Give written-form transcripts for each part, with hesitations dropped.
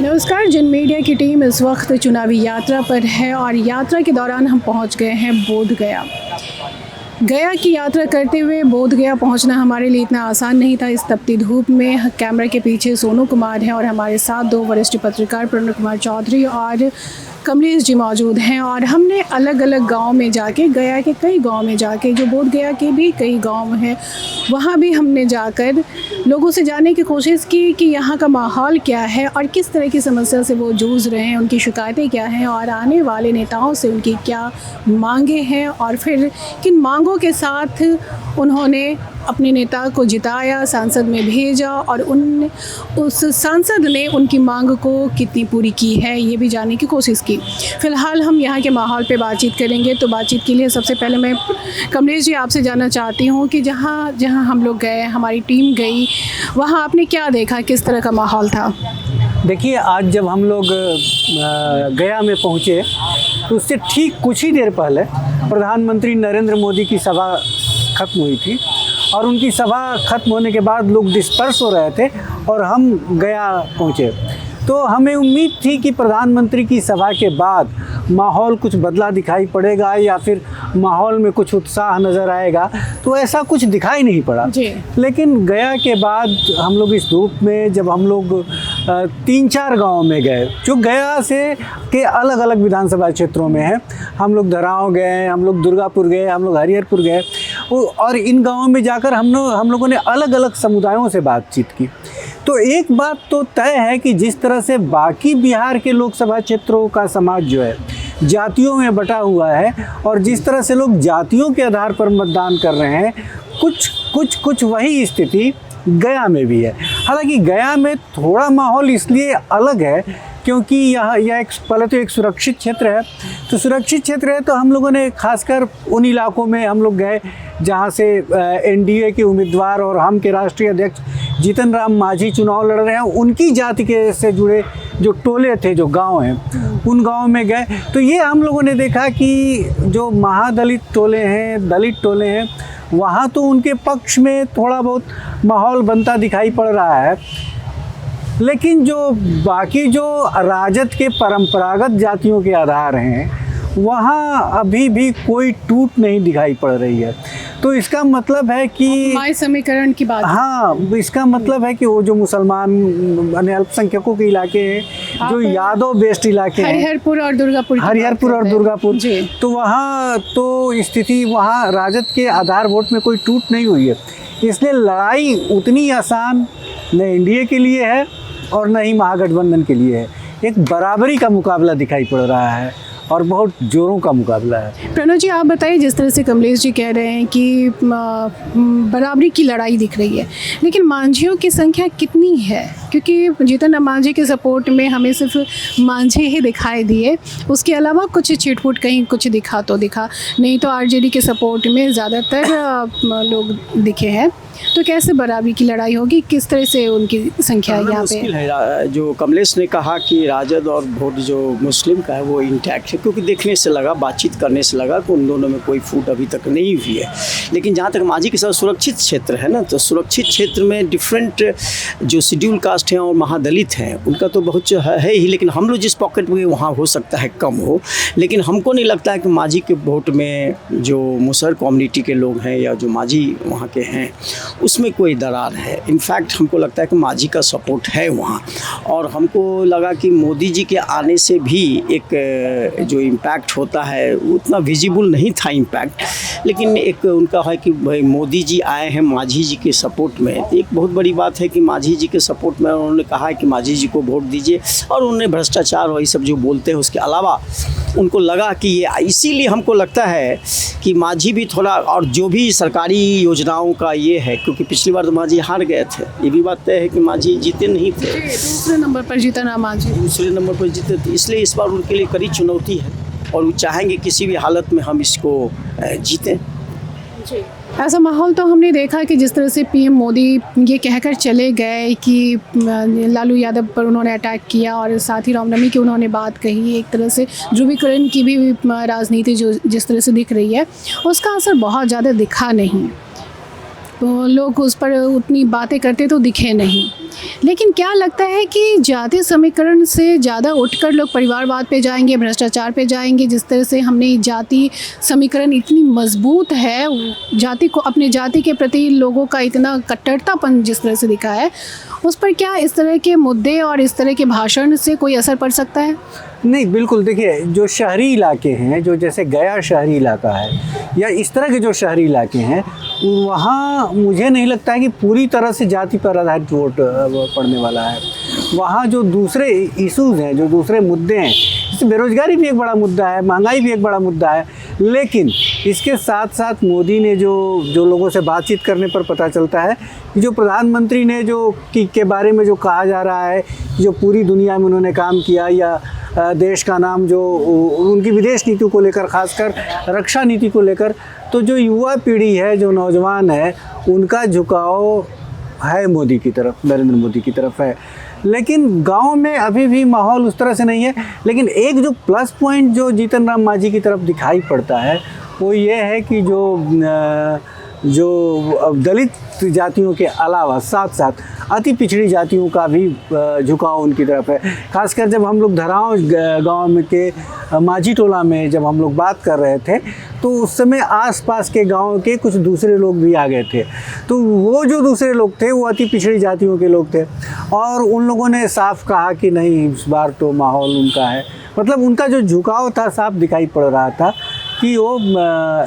नमस्कार। जिन मीडिया की टीम इस वक्त चुनावी यात्रा पर है और यात्रा के दौरान हम पहुंच गए हैं बोध गया। गया की यात्रा करते हुए बोध गया पहुंचना हमारे लिए इतना आसान नहीं था। इस तपती धूप में कैमरे के पीछे सोनू कुमार हैं और हमारे साथ दो वरिष्ठ पत्रकार प्रणव कुमार चौधरी और कमलेश जी मौजूद हैं। और हमने अलग अलग गांव में जाके, गया के कई गांव में जाके, जो बोध गया के भी कई गांव हैं, वहाँ भी हमने जाकर लोगों से जानने की कोशिश की कि यहाँ का माहौल क्या है और किस तरह की समस्या से वो जूझ रहे हैं, उनकी शिकायतें क्या हैं और आने वाले नेताओं से उनकी क्या मांगे हैं और फिर किन मांगों के साथ उन्होंने अपने नेता को जिताया, सांसद में भेजा और उस सांसद ने उनकी मांग को कितनी पूरी की है, ये भी जानने की कोशिश की। फ़िलहाल हम यहाँ के माहौल पे बातचीत करेंगे। तो बातचीत के लिए सबसे पहले मैं कमलेश जी आपसे जानना चाहती हूँ कि जहाँ जहाँ हम लोग गए, हमारी टीम गई, वहाँ आपने क्या देखा, किस तरह का माहौल था? देखिए, आज जब हम लोग गया में पहुँचे तो उससे ठीक कुछ ही देर पहले प्रधानमंत्री नरेंद्र मोदी की सभा खत्म हुई थी और उनकी सभा खत्म होने के बाद लोग डिस्पर्स हो रहे थे और हम गया पहुँचे। तो हमें उम्मीद थी कि प्रधानमंत्री की सभा के बाद माहौल कुछ बदला दिखाई पड़ेगा या फिर माहौल में कुछ उत्साह नज़र आएगा, तो ऐसा कुछ दिखाई नहीं पड़ा जी। लेकिन गया के बाद हम लोग इस धूप में जब हम लोग 3-4 गाँव में गए, जो गया से के अलग अलग विधानसभा क्षेत्रों में हैं, हम लोग धराव गए, हम लोग दुर्गापुर गए, हम लोग हरिहरपुर गए और इन गाँवों में जाकर हम लोगों ने अलग अलग समुदायों से बातचीत की। तो एक बात तो तय है कि जिस तरह से बाकी बिहार के लोकसभा क्षेत्रों का समाज जो है जातियों में बटा हुआ है और जिस तरह से लोग जातियों के आधार पर मतदान कर रहे हैं, कुछ वही स्थिति गया में भी है। हालांकि गया में थोड़ा माहौल इसलिए अलग है क्योंकि यह पहले तो एक सुरक्षित क्षेत्र है। तो सुरक्षित क्षेत्र है तो हम लोगों ने खासकर उन इलाकों में हम लोग गए जहाँ से एनडीए के उम्मीदवार और हम के राष्ट्रीय अध्यक्ष जीतन राम मांझी चुनाव लड़ रहे हैं, उनकी जाति के से जुड़े जो टोले थे, जो गांव हैं, उन गांव में गए। तो ये हम लोगों ने देखा कि जो महादलित टोले हैं, दलित टोले हैं, वहाँ तो उनके पक्ष में थोड़ा बहुत माहौल बनता दिखाई पड़ रहा है, लेकिन जो बाकी जो राजद के परंपरागत जातियों के आधार हैं वहाँ अभी भी कोई टूट नहीं दिखाई पड़ रही है। तो इसका मतलब है कि समीकरण की बात, हाँ, इसका मतलब है कि वो जो मुसलमान अल्पसंख्यकों के इलाके हैं, जो यादव बेस्ड इलाके हैं, हरिहरपुर और दुर्गापुर, तो वहाँ तो स्थिति वहाँ राजद के आधार वोट में कोई टूट नहीं हुई है। इसलिए लड़ाई उतनी आसान न एनडीए के लिए है और न ही महागठबंधन के लिए है। एक बराबरी का मुकाबला दिखाई पड़ रहा है और बहुत जोरों का मुकाबला है। प्रणव जी, आप बताइए, जिस तरह से कमलेश जी कह रहे हैं कि बराबरी की लड़ाई दिख रही है, लेकिन मांझियों की संख्या कितनी है? क्योंकि जीतन राम मांझी के सपोर्ट में हमें सिर्फ मांझी ही दिखाई दिए, उसके अलावा कुछ छिटपुट कहीं कुछ दिखा, नहीं तो आरजेडी के सपोर्ट में ज़्यादातर लोग दिखे हैं। तो कैसे बराबरी की लड़ाई होगी, किस तरह से उनकी संख्या यहाँ पे है? जो कमलेश ने कहा कि राजद और वोट जो मुस्लिम का है वो इंटैक्ट है, क्योंकि देखने से लगा, बातचीत करने से लगा कि उन दोनों में कोई फूट अभी तक नहीं हुई है। लेकिन जहाँ तक मांझी के साथ सुरक्षित क्षेत्र है ना, तो सुरक्षित क्षेत्र में डिफरेंट जो शेड्यूल कास्ट हैं और महादलित हैं, उनका तो बहुत है ही, लेकिन हम लोग जिस पॉकेट में वहाँ हो सकता है कम हो, लेकिन हमको नहीं लगता है कि मांझी के वोट में जो मुसहर कम्युनिटी के लोग हैं या जो मांझी वहाँ के हैं उसमें कोई दरार है। इनफैक्ट हमको लगता है कि मांझी का सपोर्ट है वहाँ, और हमको लगा कि मोदी जी के आने से भी एक जो इम्पैक्ट होता है उतना विजिबल नहीं था इम्पैक्ट, लेकिन एक उनका है कि भाई मोदी जी आए हैं मांझी जी के सपोर्ट में। एक बहुत बड़ी बात है कि मांझी जी के सपोर्ट में उन्होंने कहा है कि मांझी जी को वोट दीजिए, और उन्होंने भ्रष्टाचार और ये सब जो बोलते हैं उसके अलावा उनको लगा कि ये, इसीलिए हमको लगता है कि मांझी भी थोड़ा, और जो भी सरकारी योजनाओं का ये है, क्योंकि पिछली बार तो मांझी हार गए थे, ये भी बात तय है कि मांझी जीते नहीं थे, दूसरे नंबर पर जीता ना मांझी, दूसरे नंबर पर जीते थे। इसलिए इस बार उनके लिए कड़ी चुनौती है और वो चाहेंगे किसी भी हालत में हम इसको जीतें। ऐसा माहौल तो हमने देखा कि जिस तरह से पीएम मोदी ये कहकर चले गए कि लालू यादव पर उन्होंने अटैक किया और साथ ही रामनवमी की उन्होंने बात कही, एक तरह से ध्रुवीकरण की भी राजनीति जो जिस तरह से दिख रही है उसका असर बहुत ज़्यादा दिखा नहीं, तो लोग उस पर उतनी बातें करते तो दिखे नहीं। लेकिन क्या लगता है कि जातीय समीकरण से ज़्यादा उठकर लोग परिवारवाद पे जाएंगे, भ्रष्टाचार पे जाएंगे? जिस तरह से हमने जाति समीकरण इतनी मजबूत है, जाति को, अपने जाति के प्रति लोगों का इतना कट्टरतापन जिस तरह से दिखा है, उस पर क्या इस तरह के मुद्दे और इस तरह के भाषण से कोई असर पड़ सकता है? नहीं, बिल्कुल। देखिए, जो शहरी इलाके हैं, जो जैसे गया शहरी इलाका है या इस तरह के जो शहरी इलाके हैं, वहाँ मुझे नहीं लगता है कि पूरी तरह से जाति पर आधारित वोट पड़ने वाला है। वहाँ जो दूसरे इश्यूज़ हैं, जो दूसरे मुद्दे हैं, जैसे बेरोजगारी भी एक बड़ा मुद्दा है, महंगाई भी एक बड़ा मुद्दा है, लेकिन इसके साथ साथ मोदी ने जो लोगों से बातचीत करने पर पता चलता है कि जो प्रधानमंत्री ने जो के बारे में जो कहा जा रहा है, जो पूरी दुनिया में उन्होंने काम किया, या देश का नाम जो उनकी विदेश नीति को लेकर, खासकर रक्षा नीति को लेकर, तो जो युवा पीढ़ी है, जो नौजवान है, उनका झुकाव है मोदी की तरफ, नरेंद्र मोदी की तरफ है। लेकिन गांव में अभी भी माहौल उस तरह से नहीं है। लेकिन एक जो प्लस पॉइंट जो जीतन राम मांझी की तरफ दिखाई पड़ता है, वो ये है कि जो दलित जातियों के अलावा साथ साथ अति पिछड़ी जातियों का भी झुकाव उनकी तरफ है। खासकर जब हम लोग धराव गांव में के माझी टोला में जब हम लोग बात कर रहे थे, तो उस समय आसपास के गांव के कुछ दूसरे लोग भी आ गए थे। तो वो जो दूसरे लोग थे, वो अति पिछड़ी जातियों के लोग थे, और उन लोगों ने साफ कहा कि नहीं, इस बार तो माहौल उनका है। मतलब उनका जो झुकाव था, साफ दिखाई पड़ रहा था कि वो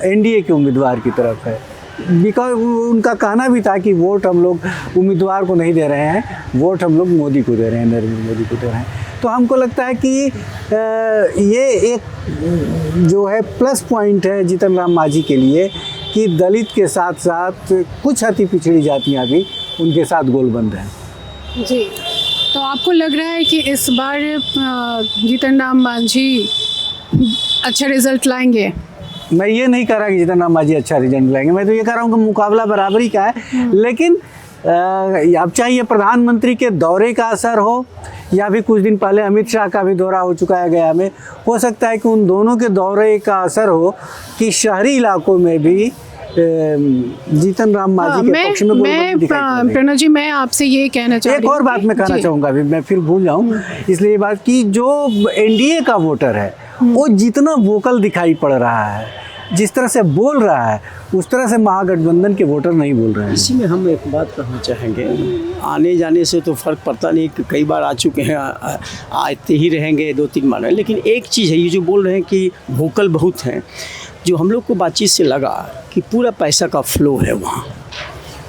एनडीए के उम्मीदवार की तरफ है। बिकॉज उनका कहना भी था कि वोट हम लोग उम्मीदवार को नहीं दे रहे हैं, वोट हम लोग मोदी को दे रहे हैं, नरेंद्र मोदी को दे रहे हैं। तो हमको लगता है कि ये एक जो है प्लस पॉइंट है जीतन राम मांझी के लिए, कि दलित के साथ साथ कुछ अति पिछड़ी जातियाँ भी उनके साथ गोलबंद हैं। जी, तो आपको लग रहा है कि इस बार जीतन राम मांझी अच्छा रिजल्ट लाएंगे? मैं ये नहीं कह रहा कि जीतन राम मांझी अच्छा रिजल्ट लाएंगे, मैं तो ये कह रहा हूँ कि मुकाबला बराबरी का है। लेकिन अब चाहे ये प्रधानमंत्री के दौरे का असर हो, या भी कुछ दिन पहले अमित शाह का भी दौरा हो चुका है गया में, हो सकता है कि उन दोनों के दौरे का असर हो कि शहरी इलाकों में भी जीतन राम मांझी के पक्ष में गोलबंदी दिखाई पड़। प्रणव जी, मैं आपसे ये कहना चाह रही हूँ, एक और बात मैं कहना चाहूँगा, अभी मैं फिर भूल जाऊँ, इसलिए ये बात कि जो एनडीए का वोटर है, वो जितना वोकल दिखाई पड़ रहा है, जिस तरह से बोल रहा है, उस तरह से महागठबंधन के वोटर नहीं बोल रहे हैं। इसी में हम एक बात कहना चाहेंगे, आने जाने से तो फ़र्क पड़ता नहीं, कि कई बार आ चुके हैं, आते ही रहेंगे 2-3 बार। लेकिन एक चीज़ है, ये जो बोल रहे हैं कि वोकल बहुत हैं, जो हम लोग को बातचीत से लगा कि पूरा पैसा का फ्लो है वहाँ,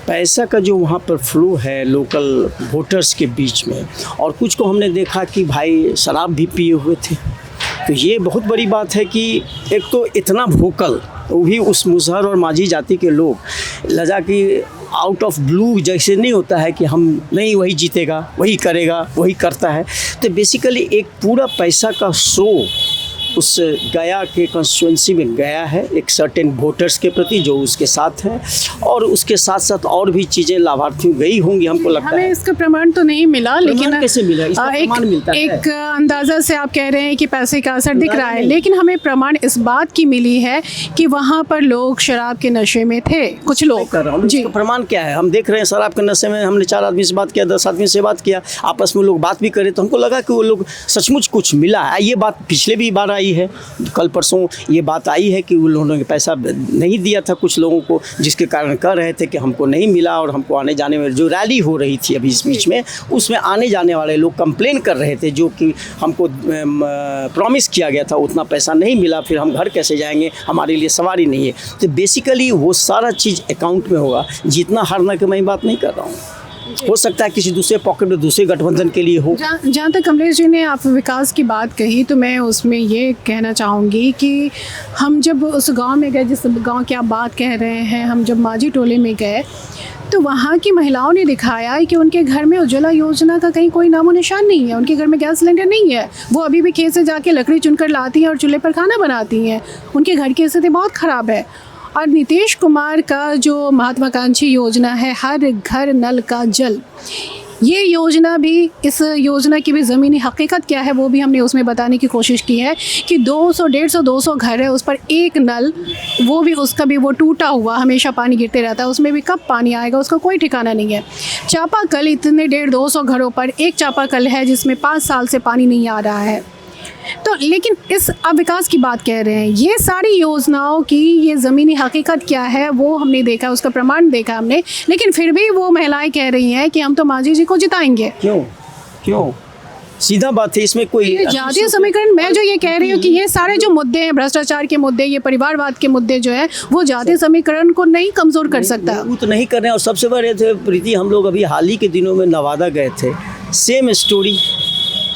पैसा का जो वहाँ पर फ्लो है लोकल वोटर्स के बीच में। और कुछ को हमने देखा कि भाई शराब भी पिए हुए थे। तो ये बहुत बड़ी बात है कि एक तो इतना वोकल, वो भी उस मुसहर और माझी जाति के लोग, लजा कि आउट ऑफ ब्लू जैसे नहीं होता है कि हम नहीं, वही जीतेगा, वही करेगा, वही करता है। तो बेसिकली एक पूरा पैसा का शो उस गया के कॉन्स्टिट्यूंसी में गया है, एक सर्टेन वोटर्स के प्रति जो उसके साथ हैं, और उसके साथ साथ और भी चीज़ें लाभार्थियों गई होंगी, हमको लगता है। हमें इसका प्रमाण तो नहीं मिला, लेकिन कैसे मिला? इसका प्रमाण मिलता है। एक अंदाज़ा से आप कह रहे हैं कि पैसे का असर दिख रहा है, लेकिन हमें प्रमाण इस बात की मिली है कि वहाँ पर लोग शराब के नशे में थे, कुछ लोग। कर रहा हूँ जी, प्रमाण क्या है? हम देख रहे हैं शराब के नशे में, हमने 4 आदमी से बात किया, 10 आदमी से बात किया, आपस में लोग बात भी करे, तो हमको लगा कि वो लोग सचमुच कुछ मिला है। ये बात पिछले भी बार आई है, कल परसों ये बात आई है कि उन लोगों ने पैसा नहीं दिया था कुछ लोगों को, जिसके कारण कह रहे थे कि हमको नहीं मिला। और हमको आने जाने में जो रैली हो रही थी अभी इस बीच में, उसमें आने जाने वाले लोग कंप्लेन कर रहे थे, जो कि हमको प्रॉमिस किया गया था उतना पैसा नहीं मिला, फिर हम घर कैसे जाएंगे, हमारे लिए सवारी नहीं है। तो बेसिकली वो सारा चीज़ अकाउंट में होगा। जीतना हारना की मैं बात नहीं कर रहा हूँ, हो सकता है किसी दूसरे पॉकेट में दूसरे गठबंधन के लिए हो। जहाँ तक कमलेश जी ने आप विकास की बात कही, तो मैं उसमें ये कहना चाहूँगी कि हम जब उस गांव में गए, जिस गांव की आप बात कह रहे हैं, हम जब माझी टोले में गए, तो वहाँ की महिलाओं ने दिखाया कि उनके घर में उज्ज्वला योजना का कहीं कोई नामो निशान नहीं है, उनके घर में गैस सिलेंडर नहीं है, वो अभी भी खेत से जाके लकड़ी चुनकर लाती हैं और चूल्हे पर खाना बनाती हैं। उनके घर की स्थिति बहुत ख़राब है। और नीतीश कुमार का जो महत्वाकांक्षी योजना है, हर घर नल का जल, ये योजना भी, इस योजना की भी ज़मीनी हकीकत क्या है वो भी हमने उसमें बताने की कोशिश की है कि 200, 150, 200 घर है, उस पर एक नल, वो भी उसका भी वो टूटा हुआ, हमेशा पानी गिरते रहता है, उसमें भी कब पानी आएगा उसका कोई ठिकाना नहीं है। चापाकल, इतने 150-200 घरों पर एक चापाकल है जिसमें 5 साल से पानी नहीं आ रहा है। तो लेकिन इस अब विकास की बात कह रहे हैं, ये सारी योजनाओं की ये ज़मीनी हकीकत क्या है वो हमने देखा, उसका प्रमाण देखा हमने, लेकिन फिर भी वो महिलाएं कह रही हैं कि हम तो मांझी जी को जिताएंगे। क्यों सीधा बात है, इसमें कोई ये जातीय समीकरण, मैं जो ये कह रही हूँ कि ये सारे जो मुद्दे हैं, भ्रष्टाचार के मुद्दे, ये परिवारवाद के मुद्दे जो है, वो जातीय समीकरण को नहीं कमज़ोर कर सकता। वो तो नहीं कर रहे हैं। और सबसे बड़े थे प्रीति, हम लोग अभी हाल ही के दिनों में नवादा गए थे, सेम स्टोरी,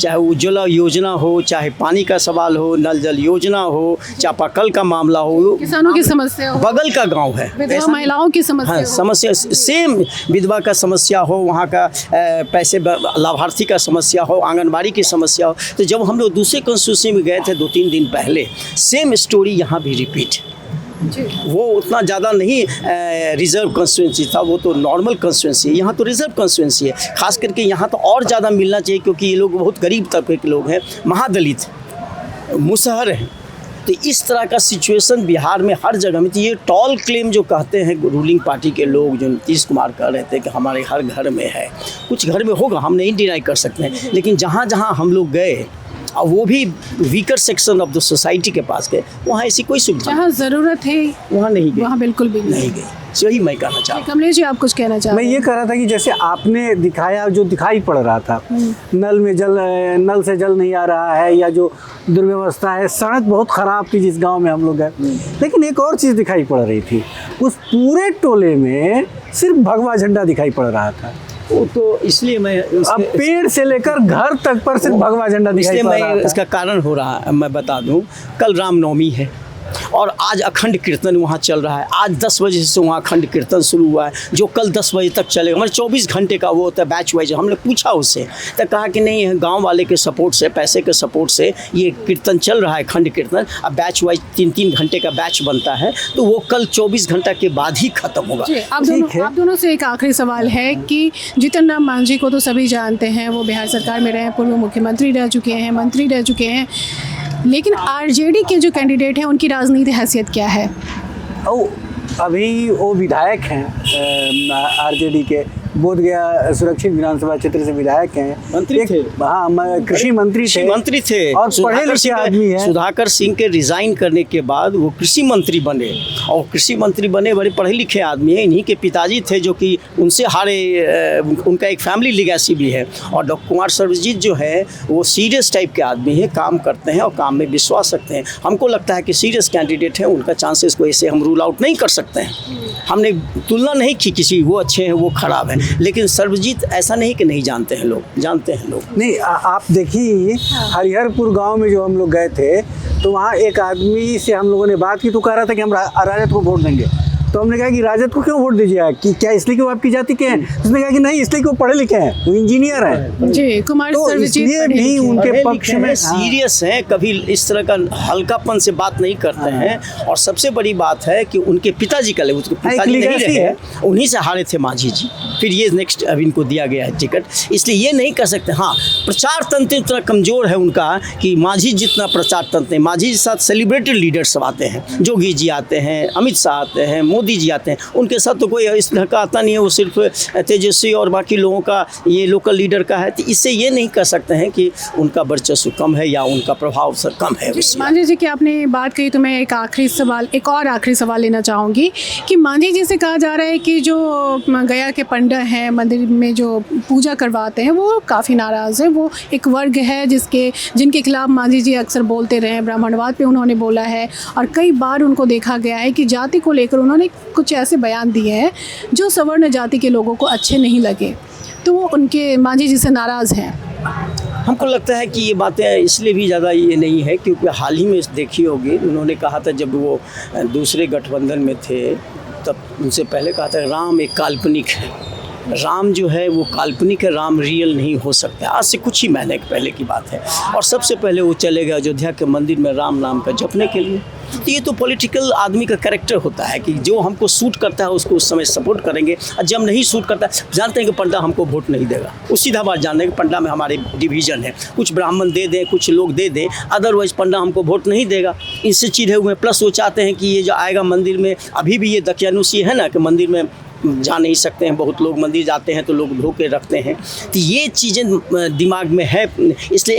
चाहे उज्ज्वला योजना हो, चाहे पानी का सवाल हो, नल जल योजना हो, चापाकल का मामला हो, किसानों की समस्या हो, बगल का गांव है, विधवा महिलाओं की समस्या हाँ, हो। समस्या सेम, विधवा का समस्या हो, वहाँ का पैसे लाभार्थी का समस्या हो, आंगनबाड़ी की समस्या हो। तो जब हम लोग दूसरे कॉन्स्टिट्यूंसी में गए थे 2-3 दिन पहले, सेम स्टोरी यहाँ भी रिपीट। वो उतना ज़्यादा नहीं रिजर्व कॉन्स्टिट्यूंसी था, वो तो नॉर्मल कॉन्स्टिट्यूंसी है, यहाँ तो रिजर्व कॉन्स्टिट्यूंसी है। खास करके यहाँ तो और ज़्यादा मिलना चाहिए, क्योंकि ये लोग बहुत गरीब तबके के लोग हैं, महादलित, मुसहर हैं। तो इस तरह का सिचुएशन बिहार में हर जगह में। तो ये टॉल क्लेम जो कहते हैं रूलिंग पार्टी के लोग, जो नीतीश कुमार कह रहे थे कि हमारे हर घर में है, कुछ घर में होगा, हम नहीं डिनाई कर सकते हैं, लेकिन जहाँ जहाँ हम लोग गए, और वो भी weaker section of the society के पास गए, वहाँ ऐसी कोई सुविधा जहाँ ज़रूरत है वहाँ नहीं गए, वहाँ बिल्कुल भी नहीं गई। यही मैं कहना चाहता हूँ। कमलेश जी, आप कुछ कहना चाहते मैं ये कह रहा था कि जैसे आपने दिखाया, जो दिखाई पड़ रहा था, नल से जल नहीं आ रहा है, या जो दुर्व्यवस्था है, सड़क बहुत ख़राब थी जिस गांव में हम लोग गए, लेकिन एक और चीज़ दिखाई पड़ रही थी, उस पूरे टोले में सिर्फ भगवा झंडा दिखाई पड़ रहा था। वो तो इसलिए मैं अब पेड़ से लेकर घर तक पर सिर्फ भगवा झंडा दिखाई पड़ रहा था। इसका कारण हो रहा है, मैं बता दूं, कल रामनवमी है और आज अखंड कीर्तन वहाँ चल रहा है। आज 10 बजे से वहाँ अखंड कीर्तन शुरू हुआ है, जो कल 10 बजे तक चलेगा। मतलब 24 घंटे का वो होता है, बैच वाइज। हमने पूछा उससे, तो कहा कि नहीं, गांव वाले के सपोर्ट से, पैसे के सपोर्ट से ये कीर्तन चल रहा है, अखंड कीर्तन। अब बैच वाइज 3-3 घंटे का बैच बनता है, तो वो कल 24 घंटा के बाद ही खत्म होगा। आप दोनों से एक आखिरी सवाल है कि जीतन राम मांझी को तो सभी जानते हैं, वो बिहार सरकार में रहे, पूर्व मुख्यमंत्री रह चुके हैं, मंत्री रह चुके हैं, लेकिन आरजेडी के जो कैंडिडेट हैं उनकी राजनीतिक हैसियत क्या है? अभी वो विधायक हैं आरजेडी के, बोधगया सुरक्षित विधानसभा क्षेत्र से विधायक हैं, मंत्री थे। हाँ, कृषि मंत्री थे और पढ़े लिखे आदमी हैं। सुधाकर सिंह के रिजाइन करने के बाद वो कृषि मंत्री बने, और कृषि मंत्री बने, बड़े पढ़े लिखे आदमी हैं। इन्हीं के पिताजी थे जो कि उनसे हारे, उनका एक फैमिली लिगेसी भी है। और डॉक्टर कुमार सर्वजीत जो है वो सीरियस टाइप के आदमी हैं, काम करते हैं और काम में विश्वास रखते हैं। हमको लगता है कि सीरियस कैंडिडेट हैं, उनका चांसेस को ऐसे हम रूल आउट नहीं कर सकते हैं। हमने तुलना नहीं की किसी, वो अच्छे हैं वो खराब हैं, लेकिन सर्वजीत ऐसा नहीं कि नहीं जानते हैं लोग, जानते हैं लोग। नहीं, आप देखिए हरिहरपुर गांव में जो हम लोग गए थे, तो वहाँ एक आदमी से हम लोगों ने बात की, तो कह रहा था कि हम राजद को वोट देंगे। तो हमने कहा कि राजद को क्यों वोट दीजिए, कि क्या इसलिए कि वो आपकी जाति के हैं? उसने कहा कि नहीं, इसलिए कि वो पढ़े लिखे हैं, वो इंजीनियर हैं। जी, कुमार सर्वजीत इसलिए भी उनके पक्ष में सीरियस हैं, कभी इस तरह का हल्कापन से बात नहीं करते हैं। और सबसे बड़ी बात है कि उनके पिताजी का पिताजी नहीं रहे, उन्हीं से हारे थे मांझी जी, फिर ये नेक्स्ट अब इनको दिया गया है टिकट। इसलिए ये नहीं कर सकते। हाँ, प्रचार तंत्र इतना कमज़ोर है उनका कि मांझी जितना प्रचार तंत्र है। मांझी के साथ सेलिब्रिटी लीडर्स सब आते हैं, जोगी जी आते हैं, अमित शाह आते हैं, मोदी जी आते हैं, उनके साथ तो कोई इस तरह का आता नहीं है। वो सिर्फ तेजस्वी और बाकी लोगों का, ये लोकल लीडर का है। तो इससे ये नहीं कर सकते हैं कि उनका वर्चस्व कम है या उनका प्रभाव सर कम है। मांझी जी की आपने बात कही, तो मैं एक और आखिरी सवाल लेना चाहूँगी कि मांझी जी से कहा जा रहा है कि जो गया के पंडित हैं, मंदिर में जो पूजा करवाते हैं, वो काफ़ी नाराज़ है। वो एक वर्ग है जिनके खिलाफ मांझी जी अक्सर बोलते रहे हैं, ब्राह्मणवाद पे उन्होंने बोला है, और कई बार उनको देखा गया है कि जाति को लेकर उन्होंने कुछ ऐसे बयान दिए हैं जो सवर्ण जाति के लोगों को अच्छे नहीं लगे, तो वो उनके मांझी जी से नाराज़ हैं। हमको लगता है कि ये बातें इसलिए भी ज़्यादा ये नहीं है क्योंकि हाल ही में देखी होगी, उन्होंने कहा था जब वो दूसरे गठबंधन में थे, तब उनसे पहले कहा था राम एक काल्पनिक है, राम जो है वो काल्पनिक है, राम रियल नहीं हो सकता। आज से कुछ ही महीने पहले की बात है। और सबसे पहले वो चले गए अयोध्या के मंदिर में राम नाम का जपने के लिए। तो ये तो पॉलिटिकल आदमी का कैरेक्टर होता है कि जो हमको सूट करता है उसको उस समय सपोर्ट करेंगे, और जब नहीं सूट करता जानते हैं कि पंडा हमको वोट नहीं देगा, वो सीधा बात जानते हैं कि पंडा में हमारे डिवीजन है, कुछ ब्राह्मण दे दें, कुछ लोग दे दें, अदरवाइज पंडा हमको वोट नहीं देगा। इससे चिढ़े हुए प्लस वो चाहते हैं कि ये जो आएगा मंदिर में, अभी भी ये दकियानुसी है ना कि मंदिर में जा नहीं सकते हैं, बहुत लोग मंदिर जाते हैं तो लोग धोखे रखते हैं। तो ये चीज़ें दिमाग में है, इसलिए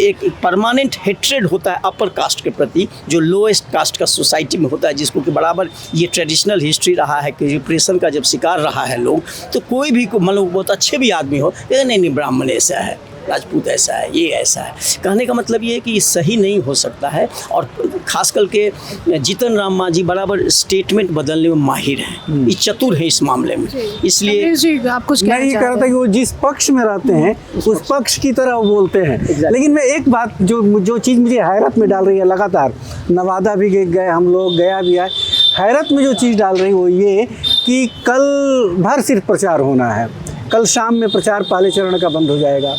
एक परमानेंट हेट्रेड होता है अपर कास्ट के प्रति, जो लोएस्ट कास्ट का सोसाइटी में होता है, जिसको कि बराबर ये ट्रेडिशनल हिस्ट्री रहा है कि रिप्रेशन का जब शिकार रहा है लोग, तो कोई भी मतलब बहुत अच्छे भी आदमी हो, नहीं ब्राह्मण ऐसा है, राजपूत ऐसा है, ये ऐसा है। कहने का मतलब ये है कि ये सही नहीं हो सकता है। और खास करके जीतन राम मांझी बराबर स्टेटमेंट बदलने में माहिर हैं, ये चतुर है इस मामले में। इसलिए आप कुछ मैं ये कह रहा था कि वो जिस पक्ष में रहते हैं उस पक्ष की तरह वो बोलते हैं। लेकिन मैं एक बात जो चीज़ मुझे हैरत में डाल रही है, लगातार नवादा भी गए हम लोग, गया भी आए, हैरत में जो चीज़ डाल रही वो ये कि कल भर सिर्फ प्रचार होना है, कल शाम में प्रचार पहले चरण का बंद हो जाएगा,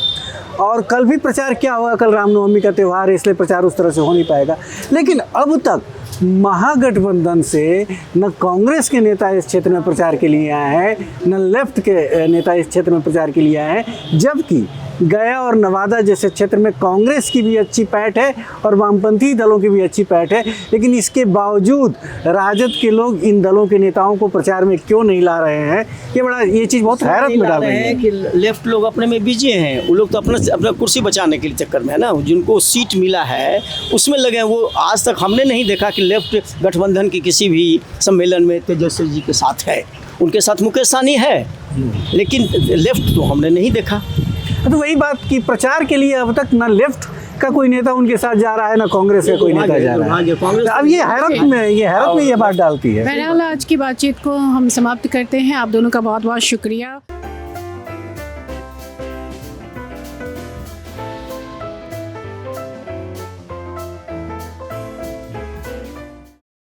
और कल भी प्रचार क्या होगा, कल रामनवमी का त्यौहार है इसलिए प्रचार उस तरह से हो नहीं पाएगा। लेकिन अब तक महागठबंधन से न कांग्रेस के नेता इस क्षेत्र में प्रचार के लिए आए हैं, न लेफ्ट के नेता इस क्षेत्र में प्रचार के लिए आए हैं, जबकि गया और नवादा जैसे क्षेत्र में कांग्रेस की भी अच्छी पैठ है और वामपंथी दलों की भी अच्छी पैठ है, लेकिन इसके बावजूद राजद के लोग इन दलों के नेताओं को प्रचार में क्यों नहीं ला रहे हैं, ये चीज़ बहुत हैरत में डाल रही है कि लेफ्ट लोग अपने में बिजी हैं। वो लोग तो अपना कुर्सी बचाने के लिए चक्कर में है ना, जिनको सीट मिला है उसमें लगे हैं। वो आज तक हमने नहीं देखा कि लेफ्ट गठबंधन के किसी भी सम्मेलन में तेजस्वी जी के साथ है, उनके साथ मुकेश सहनी है, लेकिन लेफ्ट तो हमने नहीं देखा। तो वही बात कि प्रचार के लिए अब तक ना लेफ्ट का कोई नेता उनके साथ जा रहा है, ना कांग्रेस का कोई नेता जा रहा है। तो अब ये हैरत में ये बात डालती है। बहरहाल आज की बातचीत को हम समाप्त करते हैं। आप दोनों का बहुत बहुत शुक्रिया।